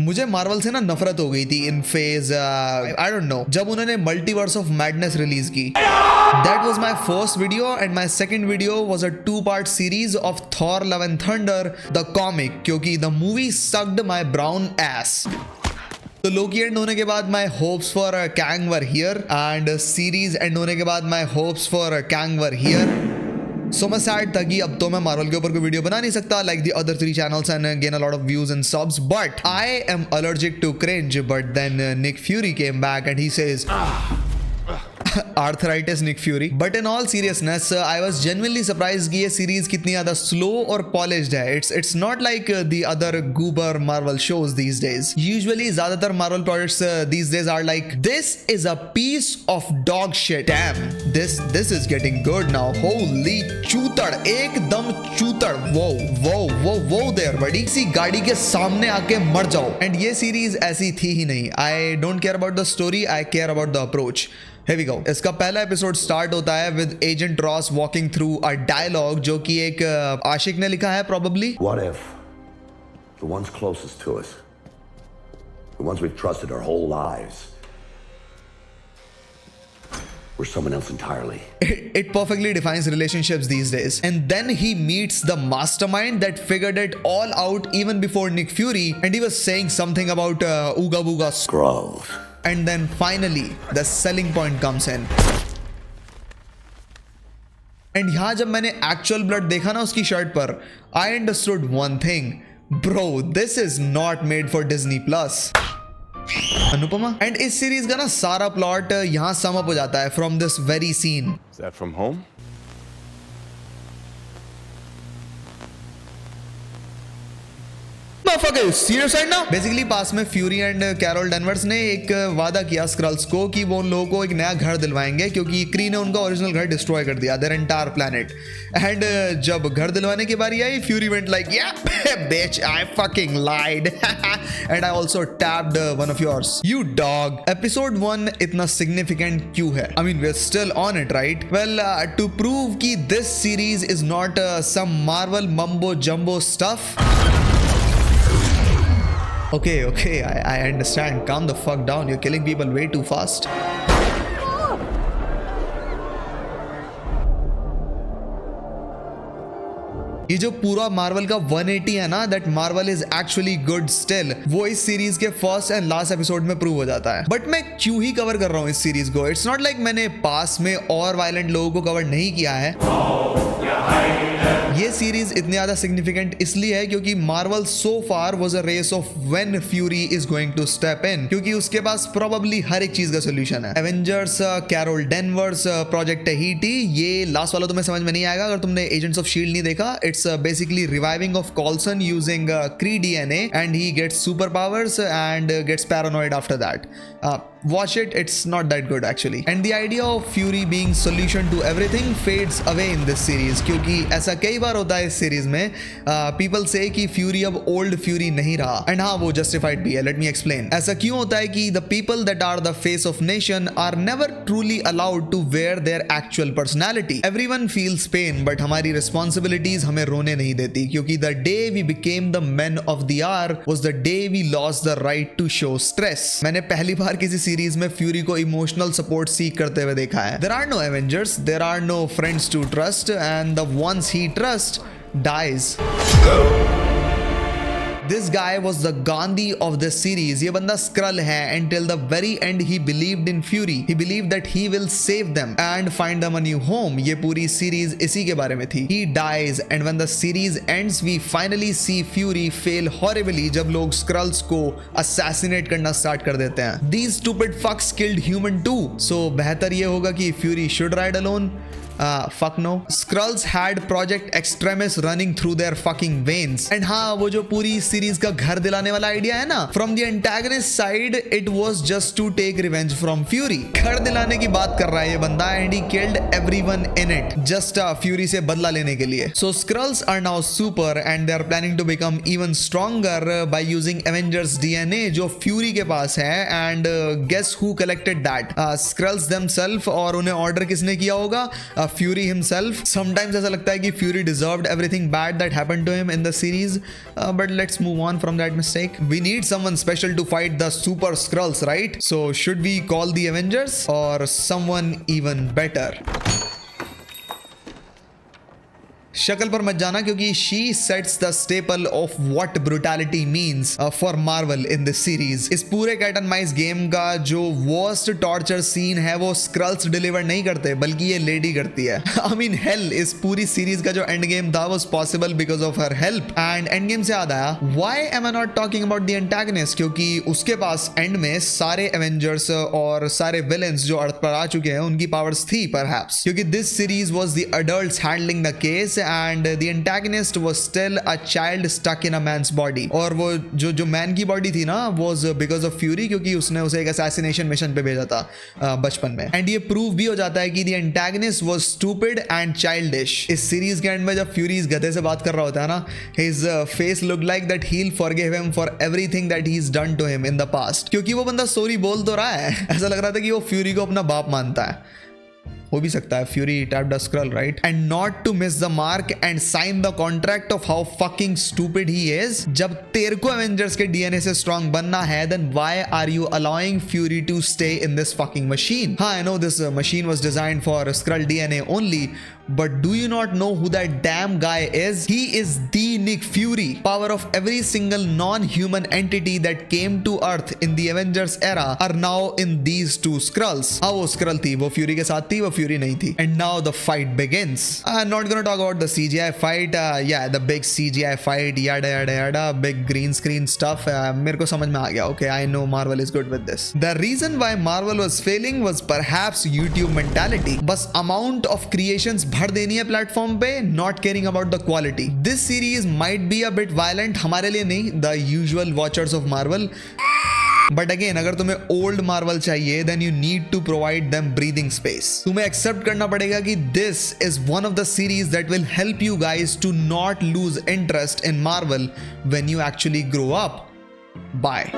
मुझे मार्वल से ना नफरत हो गई थी इन फेज आई डोंट नो जब उन्होंने मल्टीवर्स ऑफ मैडनेस रिलीज की. That was my first video and my second video was a two-part series of Thor Love and Thunder the comic क्योंकि the movie sucked my brown ass. तो लोकी and होने के बाद my hopes for Kang were here and series end होने के बाद my hopes for Kang were here. So मैं sad था कि अब तो मैं मार्वल के ऊपर कोई वीडियो बना नहीं सकता like the other 3 channels and gain a lot of views and subs, but I am allergic to cringe. But then Nick Fury came back and he says arthritis Nick Fury. But in all seriousness, I was genuinely surprised कि ये series कितनी ज़्यादा slow और polished है. It's not like the other goober Marvel shows these days. Usually ज़्यादातर Marvel projects these days are like, this is a piece of dog shit. Damn, this is getting good now. Holy चूतड़, एकदम चूतड़. Whoa there buddy. किसी गाड़ी के सामने आके मर जाओ. And ये series ऐसी थी ही नहीं. I don't care about the story. I care about the approach. Here we go. इसका पहला एपिसोड स्टार्ट होता है with agent Ross walking through a dialogue जो कि एक आशिक ने लिखा है probably. What if the ones closest to us, the ones we've trusted our whole lives, were someone else entirely? It perfectly defines relationships these days. And then he meets the mastermind that figured it all out even before Nick Fury, and he was saying something about Ooga Booga Skrulls. And then finally the selling point comes in. And यहाँ जब मैंने actual blood देखा ना उसकी shirt पर, I understood one thing. Bro, this is not made for Disney Plus. Anupama. And इस series का ना सारा प्लॉट यहाँ सम अप हो जाता है from this very scene. Is that from home? Serious right now? Basically पास में फ्यूरी एंड कैरोल डेनवर्स ने एक वादा किया स्क्रल्स को कि वो उन लोगों को एक नया घर दिलवाएंगे क्योंकि क्री ने उनका ओरिजिनल घर डिस्ट्रॉय कर दिया, देयर एंटायर प्लैनेट. एंड जब घर दिलवाने की बारी आई, फ्यूरी वेंट लाइक या bitch, I fucking lied and I also tapped one of yours, you dog. Episode 1 इतना significant क्यों है? I mean we're still on it, right? Well, to prove कि this series is not some Marvel mumbo jumbo stuff. Okay, I understand. Calm the fuck down. You're killing people way too fast. ये जो पूरा Marvel का 180 है ना, that Marvel is actually good still, वो इस series के फर्स्ट एंड लास्ट एपिसोड में प्रूव हो जाता है. बट मैं क्यों ही कवर कर रहा हूँ इस सीरीज को? इट्स नॉट लाइक मैंने पास में और वायलेंट लोगों को कवर नहीं किया है. ये सीरीज इतनी ज्यादा सिग्निफिकेंट इसलिए है क्योंकि Marvel so far was a race of when Fury is going to step in, क्योंकि उसके पास प्रोबेबली हर एक चीज का सोल्यूशन है. एवेंजर्स, कैरोल डेनवर्स, प्रोजेक्ट हीटी, ये लास्ट वाला तुम्हें समझ में नहीं आएगा अगर तुमने एजेंट्स ऑफ शील्ड नहीं देखा. It's basically reviving of Coulson using Kree DNA and he gets super powers and gets paranoid after that. Watch it, it's not that good actually. And the idea of Fury being solution to everything fades away in this series क्योंकि ऐसा कई बार होता है इस series में. People say कि Fury अब old Fury नहीं रहा, and हाँ वो justified भी है. Let me explain. ऐसा क्यों होता है कि the people that are the face of nation are never truly allowed to wear their actual personality. Everyone feels pain, but हमारी responsibilities हमें रोने नहीं देती क्योंकि the day we became the men of the hour was the day we lost the right to show stress. मैंने पहली बार किसी series में फ्यूरी को इमोशनल सपोर्ट सीख करते हुए देखा है. There are no Avengers, there are no friends to trust, and the ones he trusts dies. This guy was the Gandhi of this series. ये बंदा स्क्रल है. Until the very end he believed in Fury. He believed that he will save them and find them a new home. ये पूरी series इसी के बारे में थी. He dies and when the series ends we finally see Fury fail horribly जब लोग squirrels को assassinate करना स्टार्ट कर देते हैं. These stupid fucks killed human too. So बेहतर ये होगा कि Fury should ride alone. Fuck no. Skrulls had Project Extremis running through their fucking veins. And हाँ, वो जो पूरी सीरीज का घर दिलाने वाला आइडिया है ना, from the antagonist side it was just to take revenge from Fury. घर दिलाने की बात कर रहा है ये बंदा, and he killed everyone in it just Fury से बदला लेने के लिए. So Skrulls are now super and they are planning to become even stronger by using Avengers DNA जो Fury के पास है. And guess who collected that? Skrulls themselves. और उन्हें ऑर्डर किसने किया होगा? फ्यूरी हिमसेल्फ, समटाइम्स ऐसा लगता है कि Fury deserved everything bad that happened to him in the series, but let's move on from that mistake. We need someone special to fight the super Skrulls, right? So should we call the Avengers और someone even better? शक्ल पर मत जाना क्योंकि she sets the staple of what brutality means for Marvel in this series. इस पूरे cat and mice game का जो वर्स्ट टॉर्चर सीन है वो स्क्रल्स डिलीवर नहीं करते बल्कि ये लेडी करती है. आई मीन हेल, इस पूरी सीरीज का जो एंड गेम था was possible because of her help. And end game से याद आया, why am I not talking about the antagonist? क्योंकि उसके पास एंड में सारे एवेंजर्स और सारे विलेंस जो अर्थ पर आ चुके हैं उनकी पावर्स थी परहैप्स, क्योंकि this series was the adults handling the case and the antagonist was still a child stuck in a man's body. और वो जो मैन की बॉडी थी ना was because of Fury, क्योंकि उसने उसे एक assassination mission पे भेजा था बचपन में. एंड ये प्रूव भी हो जाता है कि the antagonist was stupid and childish. इस सीरीज के एंड में जब फ्यूरी इस गधे से बात कर रहा होता है ना, his face looked like that he'll forgive him for everything that he's done to him in the past. क्योंकि वो बंदा सॉरी बोल तो रहा है, ऐसा लग रहा था कि वो फ्यूरी को अपना बाप मानता है. हो भी सकता है, fury tapped a scroll, right? And not to miss the mark and sign the contract of how fucking stupid he is. जब तेरे को एवेंजर्स के डीएनए से स्ट्रांग बनना है, then why are you allowing Fury to stay in this fucking machine? हाँ, I know this machine was designed for Skrull DNA only, but do you not know who that damn guy is? He is the Nick Fury, power of every single non-human entity that came to Earth in the Avengers era are now in these two Skrulls. हाँ, वो Skrull थी, वो Fury के साथ थी, वो Fury नहीं थी. And now the fight begins. I'm not gonna talk about the CGI fight. Yeah, the big CGI fight, yada yada yada, big green screen stuff. मेरे को समझ में आ गया. Okay, I know Marvel is good with this. The reason why Marvel was failing was perhaps YouTube mentality. बस amount of creations भर देनी है platform पे, not caring about the quality. This series might be a bit violent, हमारे लिए नहीं, the usual watchers of Marvel. But again, अगर तुम्हें ओल्ड मार्वल चाहिए then you need to provide them breathing space. तुम्हें एक्सेप्ट करना पड़ेगा कि this is one of the series that will help you guys to not lose interest in Marvel when you actually grow up. Bye.